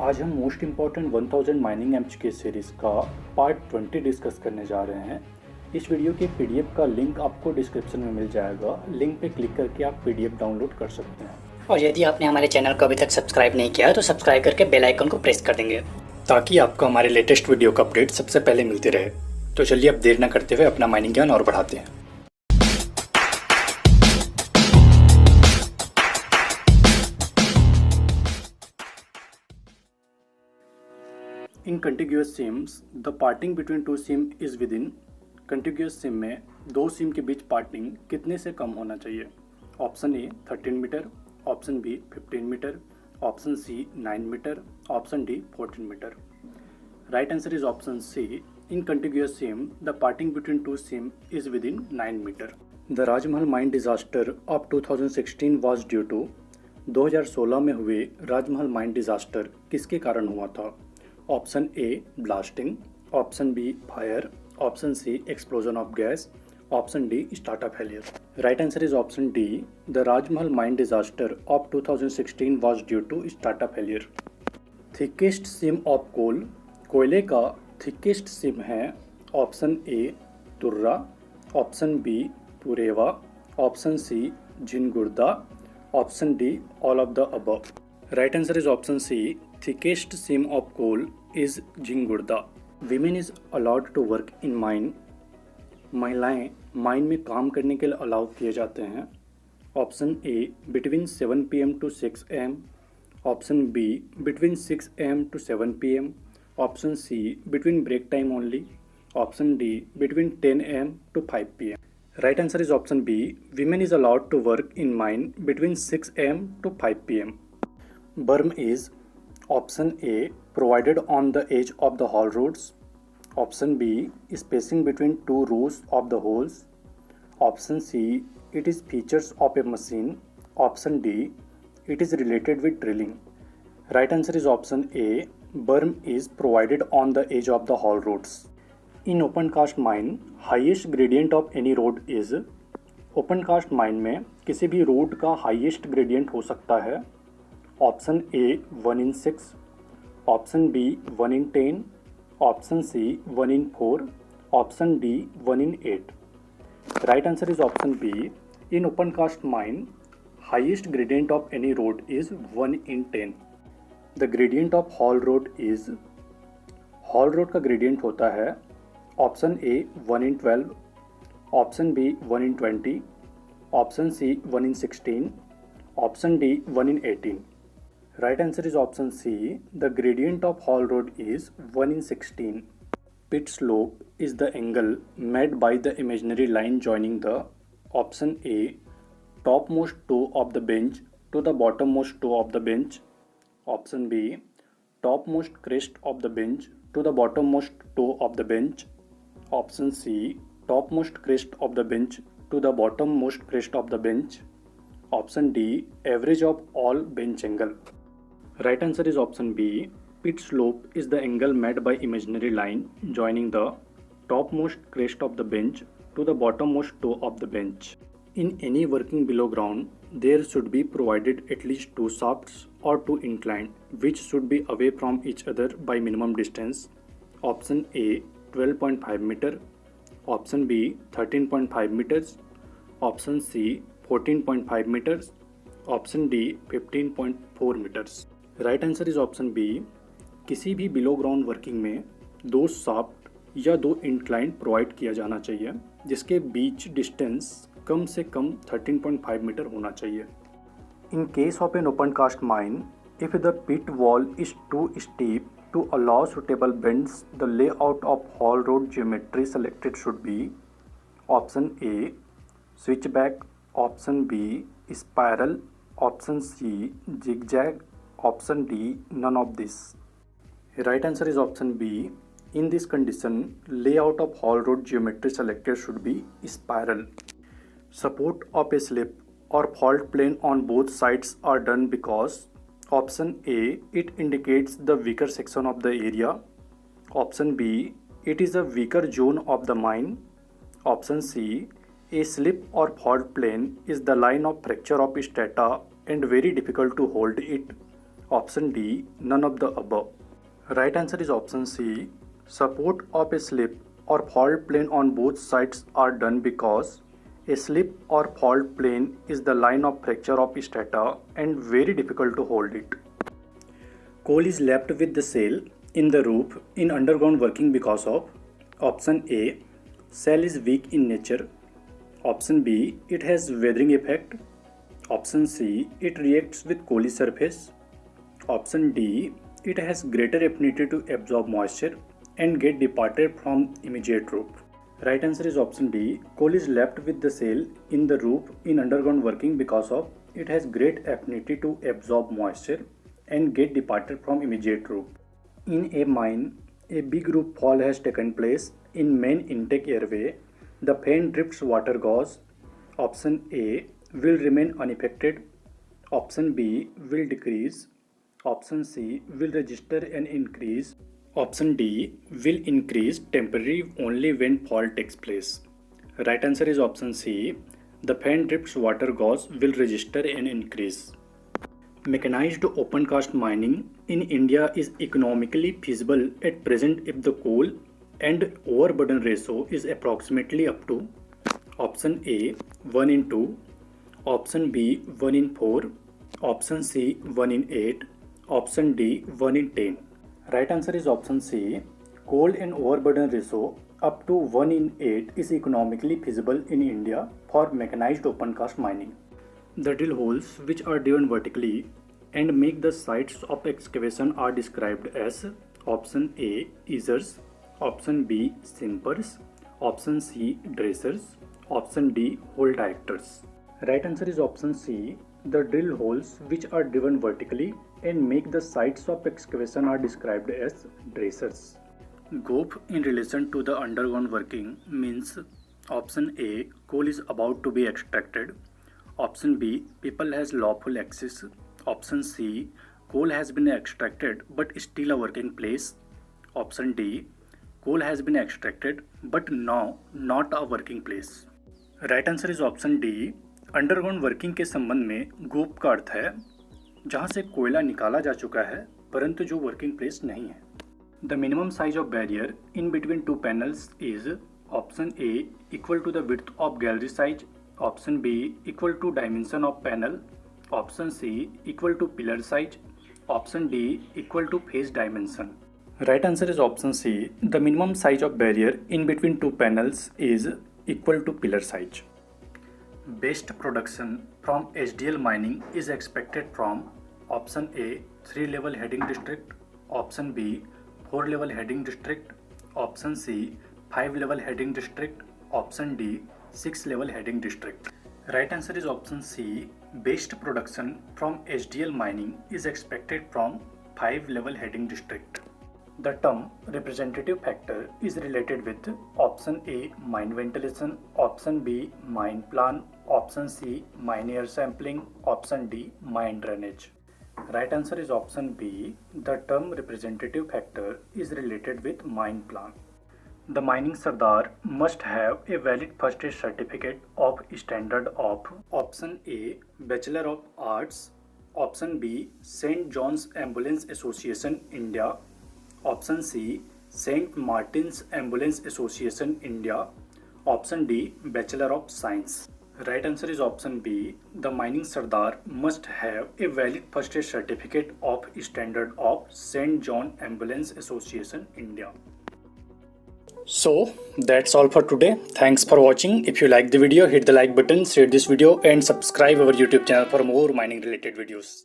आज हम most important 1000 mining amps के सीरीज़ का पार्ट 20 डिस्कस करने जा रहे हैं। इस वीडियो की पीडीएफ का लिंक आपको डिस्क्रिप्शन में मिल जाएगा। लिंक पे क्लिक करके आप पीडीएफ डाउनलोड कर सकते हैं। और यदि आपने हमारे चैनल को अभी तक सब्सक्राइब नहीं किया है तो सब्सक्राइब करके बेल आइकन को प्रेस कर देंगे ताकि आपको हमारे लेटेस्ट वीडियो का अपडेट सबसे पहले मिलते रहे। तो चलिए अब देर न करते हुए अपना माइनिंग ज्ञान और बढ़ाते हैं। In contiguous SIMs the parting between two SIM is within. Contiguous SIM में दो सिम के बीच पार्टिंग कितने से कम होना चाहिए? Option A 13 metre, option B 15 metre, option C 9 metre, option D 14 metre. Right answer is option C. In contiguous seam the parting between two SIM is within 9 metre. The Rajmahal mine disaster of 2016 was due to. 2016 में हुए राजमहल mine disaster किसके कारण हुआ था? Option A blasting, option B fire, option C explosion of gas, option D startup failure. Right answer is option D. The Rajmahal mine disaster of 2016 was due to startup failure. Thickest seam of coal. कोयले का thickest seam है option A Turra, option B Purewa, option C Jhingurda, option D all of the above. Right answer is option C. Thickest seam of coal is झिंगुर्दा। Women is allowed to work in mine. महिलाएं mine में काम करने के लिए allow किए जाते हैं। Option A between 7 PM to 6 AM, option B between 6 AM to 7 PM, option C between break time only, option D between 10 AM to 5 PM। Right answer is option B. Women is allowed to work in mine between 6 AM to 5 PM। Berm is option A provided on the edge of the haul roads, option B spacing between two rows of the holes, option C it is features of a machine, option D it is related with drilling. Right answer is option A. Berm is provided on the edge of the haul roads. In open cast mine, highest gradient of any road is। Open cast mine में किसी भी road का highest gradient हो सकता है। Option A 1/6, option B 1/10, option C 1/4, option D 1/8। Right answer is option B. In open cast mine highest gradient of any road is 1/10। The gradient of haul road is. Haul road का gradient होता है option A 1/12, option B 1/20, option C 1/16, option D 1/18। Right answer is option C. The gradient of haul road is 1/16. Pit slope is the angle made by the imaginary line joining the option A topmost toe of the bench to the bottommost toe of the bench, option B topmost crest of the bench to the bottommost toe of the bench, option C topmost crest of the bench to the bottommost crest of the bench, option D average of all bench angle. Right answer is option B. Pit slope is the angle made by imaginary line joining the topmost crest of the bench to the bottommost toe of the bench. In any working below ground, there should be provided at least two shafts or two inclined which should be away from each other by minimum distance. Option A 12.5 meter, option B 13.5 meters, option C 14.5 meters, option D 15.4 meters. Right answer is option B. किसी भी below ground working में दो shaft या दो incline provide किया जाना चाहिए जिसके बीच डिस्टेंस कम से कम 13.5 मीटर होना चाहिए। In case of an open cast mine, if the pit wall is too steep to allow suitable bends, the layout of haul road geometry selected should be. Option A switchback, option B spiral, option C zigzag, option D none of this. Right answer is option B. In this condition, layout of haul road geometry selected should be spiral. Support of a slip or fault plane on both sides are done because option A it indicates the weaker section of the area, option B it is a weaker zone of the mine, option C a slip or fault plane is the line of fracture of strata and very difficult to hold it, Option D, none of the above. Right answer is option C. Support of a slip or fault plane on both sides are done because a slip or fault plane is the line of fracture of strata and very difficult to hold it. Coal is left with the cell in the roof in underground working because of option A, cell is weak in nature. Option B, it has weathering effect. Option C, it reacts with coaly surface. Option D, it has greater affinity to absorb moisture and get departed from immediate roof. Right answer is option D. Coal is left with the cell in the roof in underground working because of it has great affinity to absorb moisture and get departed from immediate roof. In a mine, a big roof fall has taken place in main intake airway. The fan drifts water gauze. Option A will remain unaffected. Option B will decrease. Option C will register and increase. Option D will increase temporarily only when fall takes place. Right answer is option C. The fan drifts water gauze will register and increase. Mechanized open cast mining in India is economically feasible at present if the coal and overburden ratio is approximately up to option A 1 in 2, option B 1 in 4, option C 1 in 8, option D 1 in 10. Right answer is option C. Coal and overburden ratio up to 1 in 8 is economically feasible in India for mechanized open cast mining. The drill holes which are driven vertically and make the sites of excavation are described as option A easers, option B simpers, option C dressers, option D hole directors. Right answer is option C. The drill holes which are driven vertically and make the sites of excavation are described as dressers. GOP in relation to the underground working means option A, coal is about to be extracted. Option B, people has lawful access. Option C, coal has been extracted but still a working place. Option D, coal has been extracted but now not a working place. Right answer is option D. Underground working के संबंध में गोप का अर्थ है जहां से कोयला निकाला जा चुका है परंतु जो वर्किंग प्लेस नहीं है. The minimum size of barrier in between two panels is option A equal to the width of gallery size, option B equal to dimension of panel, option C equal to pillar size, option D equal to face dimension. Right answer is option C. The minimum size of barrier in between two panels is equal to pillar size. Best production from HDL mining is expected from option A 3-level heading district, option B 4-level heading district, option C 5-level heading district, option D 6-level heading district. Right answer is option C. Best production from HDL mining is expected from 5-level heading district. The term representative factor is related with option A mine ventilation, option B mine plan, option C mine air sampling, option D mine drainage. Right answer is option B. The term representative factor is related with mine plan. The mining Sardar must have a valid first aid certificate of standard of option A Bachelor of Arts, option B St. John's Ambulance Association India, option C St. Martin's Ambulance Association India, option D Bachelor of Science. Right answer is option B. The mining Sardar must have a valid first aid certificate of standard of St. John Ambulance Association India. So that's all for today. Thanks for watching. If you like the video, hit the like button, share this video and subscribe our YouTube channel for more mining related videos.